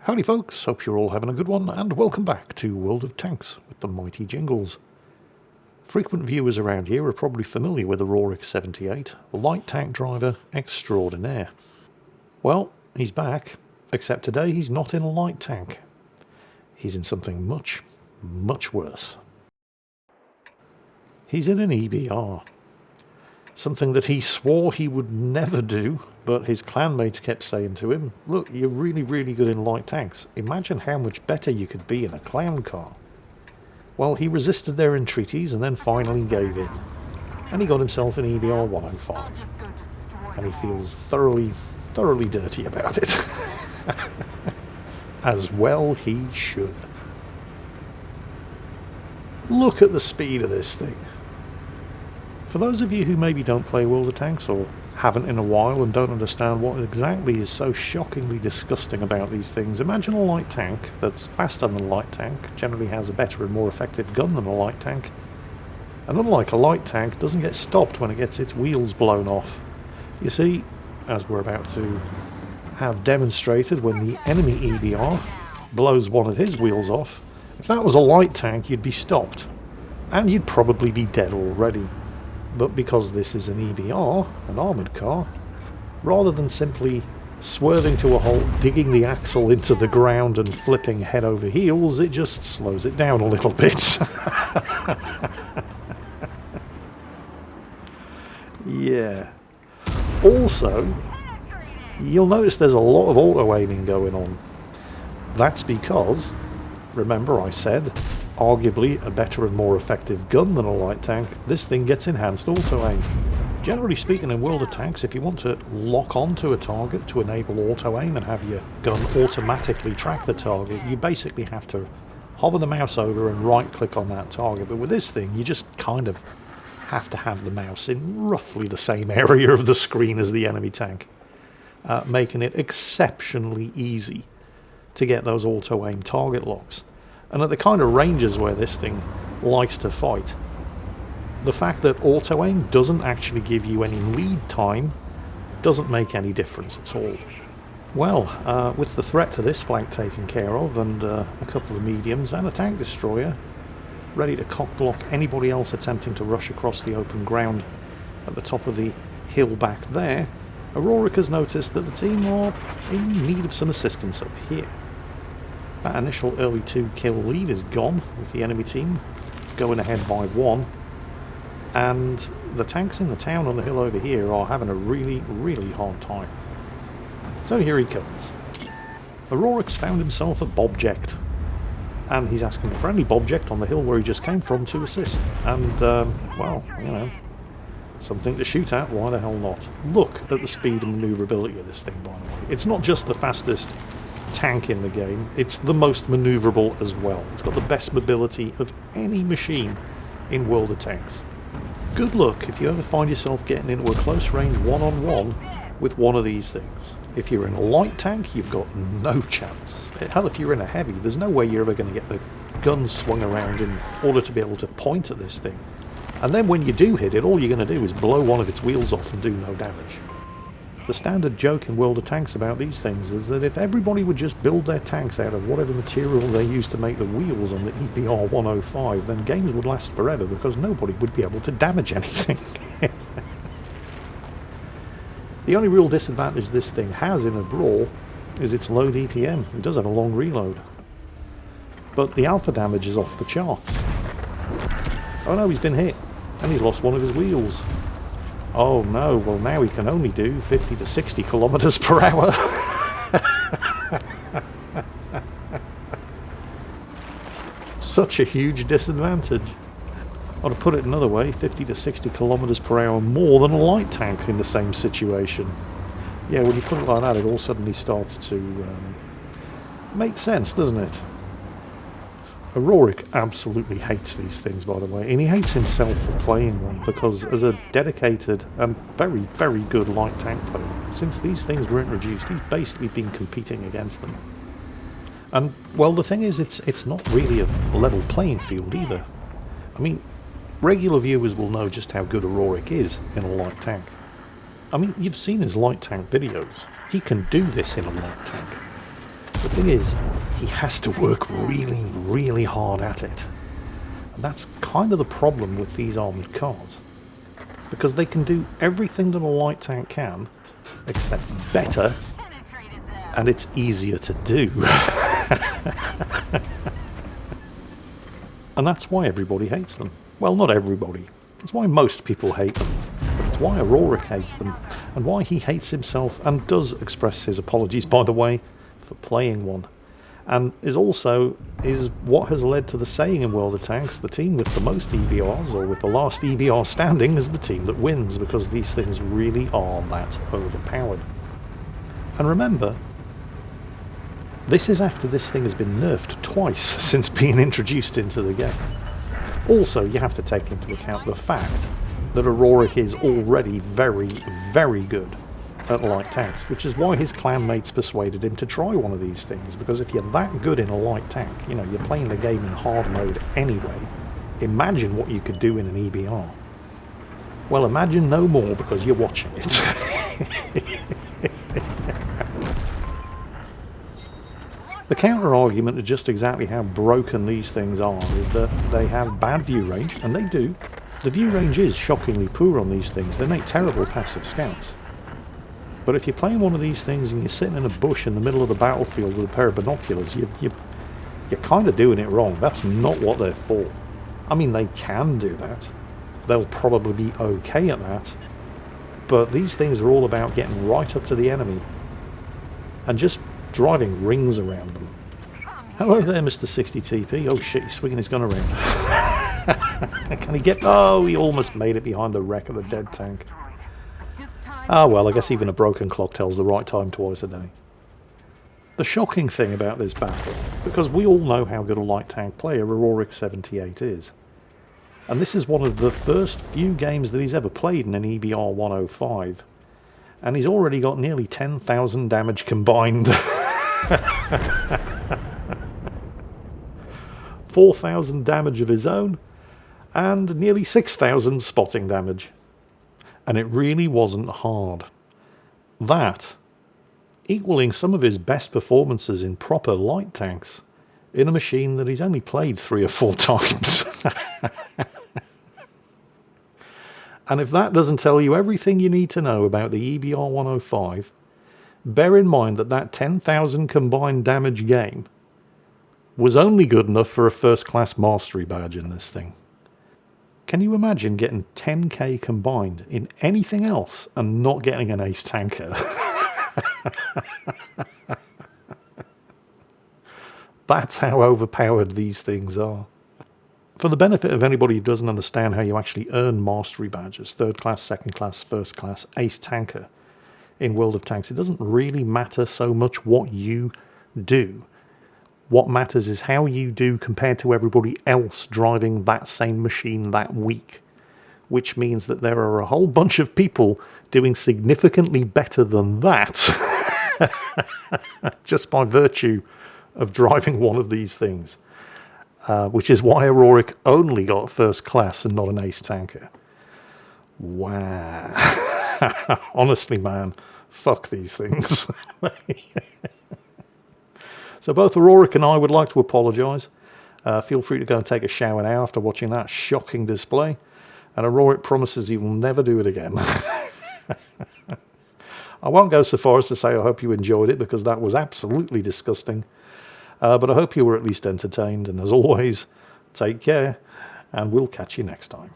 Howdy folks, hope you're all having a good one, and welcome back to World of Tanks with the mighty Jingles. Frequent viewers around here are probably familiar with the Rorik 78, light tank driver extraordinaire. Well, he's back, except today he's not in a light tank. He's in something much, much worse. He's in an EBR. Something that he swore he would never do, but his clanmates kept saying to him, look, you're really, really good in light tanks. Imagine how much better you could be in a clan car. Well, he resisted their entreaties and then finally gave in. And he got himself an EBR 105. And he feels thoroughly, thoroughly dirty about it. As well he should. Look at the speed of this thing. For those of you who maybe don't play World of Tanks or haven't in a while and don't understand what exactly is so shockingly disgusting about these things, imagine a light tank that's faster than a light tank, generally has a better and more effective gun than a light tank, and unlike a light tank, doesn't get stopped when it gets its wheels blown off. You see, as we're about to have demonstrated, when the enemy EBR blows one of his wheels off, if that was a light tank, you'd be stopped, and you'd probably be dead already. But because this is an EBR, an armoured car, rather than simply swerving to a halt, digging the axle into the ground and flipping head over heels, it just slows it down a little bit. Yeah. Also, you'll notice there's a lot of auto-aiming going on. That's because, remember I said, arguably a better and more effective gun than a light tank, this thing gets enhanced auto-aim. Generally speaking, in World of Tanks, if you want to lock onto a target to enable auto-aim and have your gun automatically track the target, you basically have to hover the mouse over and right-click on that target. But with this thing, you just kind of have to have the mouse in roughly the same area of the screen as the enemy tank, making it exceptionally easy to get those auto-aim target locks. And at the kind of ranges where this thing likes to fight, the fact that auto-aim doesn't actually give you any lead time doesn't make any difference at all. Well, with the threat to this flank taken care of, and a couple of mediums and a tank destroyer ready to cock-block anybody else attempting to rush across the open ground at the top of the hill back there, Rorik has noticed that the team are in need of some assistance up here. That initial early 2-kill lead is gone, with the enemy team going ahead by 1, and the tanks in the town on the hill over here are having a really, really hard time. So here he comes. Rorik's found himself a Bobject, and he's asking a friendly Bobject on the hill where he just came from to assist, and, well, you know, something to shoot at, why the hell not? Look at the speed and manoeuvrability of this thing, by the way. It's not just the fastest tank in the game, it's the most maneuverable as well. It's got the best mobility of any machine in World of Tanks. Good luck if you ever find yourself getting into a close range one-on-one with one of these things. If you're in a light tank, you've got no chance. Hell, if you're in a heavy, there's no way you're ever going to get the gun swung around in order to be able to point at this thing. And then when you do hit it, all you're going to do is blow one of its wheels off and do no damage. The standard joke in World of Tanks about these things is that if everybody would just build their tanks out of whatever material they use to make the wheels on the EBR 105, then games would last forever because nobody would be able to damage anything. The only real disadvantage this thing has in a brawl is its low DPM. It does have a long reload. But the alpha damage is off the charts. Oh no, he's been hit, and he's lost one of his wheels. Oh no, well now he can only do 50 to 60 kilometers per hour. Such a huge disadvantage. Or to put it another way, 50 to 60 kilometers per hour more than a light tank in the same situation. Yeah, when you put it like that, it all suddenly starts to make sense, doesn't it? Rorik absolutely hates these things, by the way, and he hates himself for playing one, because as a dedicated and very, very good light tank player, since these things were introduced, he's basically been competing against them. And, well, the thing is, it's not really a level playing field either. I mean, regular viewers will know just how good a Rorik is in a light tank. I mean, you've seen his light tank videos. He can do this in a light tank. The thing is, he has to work really, really hard at it. And that's kind of the problem with these armoured cars. Because they can do everything that a light tank can, except better, and it's easier to do. And that's why everybody hates them. Well, not everybody. It's why most people hate them. But it's why Auroric hates them, and why he hates himself, and does express his apologies, by the way, for playing one. And is what has led to the saying in World of Tanks, the team with the most EBRs, or with the last EBR standing, is the team that wins, because these things really are that overpowered. And remember, this is after this thing has been nerfed twice since being introduced into the game. Also, you have to take into account the fact that Auroric is already very, very good at light tanks, which is why his clanmates persuaded him to try one of these things, because if you're that good in a light tank, you know, you're playing the game in hard mode anyway, imagine what you could do in an EBR. Well, imagine no more, because you're watching it. The counter-argument to just exactly how broken these things are is that they have bad view range, and they do. The view range is shockingly poor on these things. They make terrible passive scouts. But if you're playing one of these things and you're sitting in a bush in the middle of the battlefield with a pair of binoculars, you're kind of doing it wrong. That's not what they're for. I mean, they can do that. They'll probably be okay at that. But these things are all about getting right up to the enemy and just driving rings around them. Hello there, Mr. 60TP. Oh shit, he's swinging his gun around. Can he get... Oh, he almost made it behind the wreck of the dead tank. Ah, well, I guess even a broken clock tells the right time twice a day. The shocking thing about this battle, because we all know how good a light tank player Auroric 78 is, and this is one of the first few games that he's ever played in an EBR 105, and he's already got nearly 10,000 damage combined. 4,000 damage of his own, and nearly 6,000 spotting damage. And it really wasn't hard. That, equaling some of his best performances in proper light tanks, in a machine that he's only played 3 or 4 times. And if that doesn't tell you everything you need to know about the EBR 105, bear in mind that that 10,000 combined damage game was only good enough for a first-class mastery badge in this thing. Can you imagine getting 10k combined in anything else and not getting an ace tanker? That's how overpowered these things are. For the benefit of anybody who doesn't understand how you actually earn mastery badges, 3rd class, 2nd class, 1st class, ace tanker in World of Tanks, it doesn't really matter so much what you do. What matters is how you do compared to everybody else driving that same machine that week. Which means that there are a whole bunch of people doing significantly better than that just by virtue of driving one of these things. Which is why Auroric only got 1st class and not an ace tanker. Wow. Honestly, man, fuck these things. So both Auroric and I would like to apologise. Feel free to go and take a shower now after watching that shocking display. And Auroric promises he will never do it again. I won't go so far as to say I hope you enjoyed it, because that was absolutely disgusting. But I hope you were at least entertained. And as always, take care, and we'll catch you next time.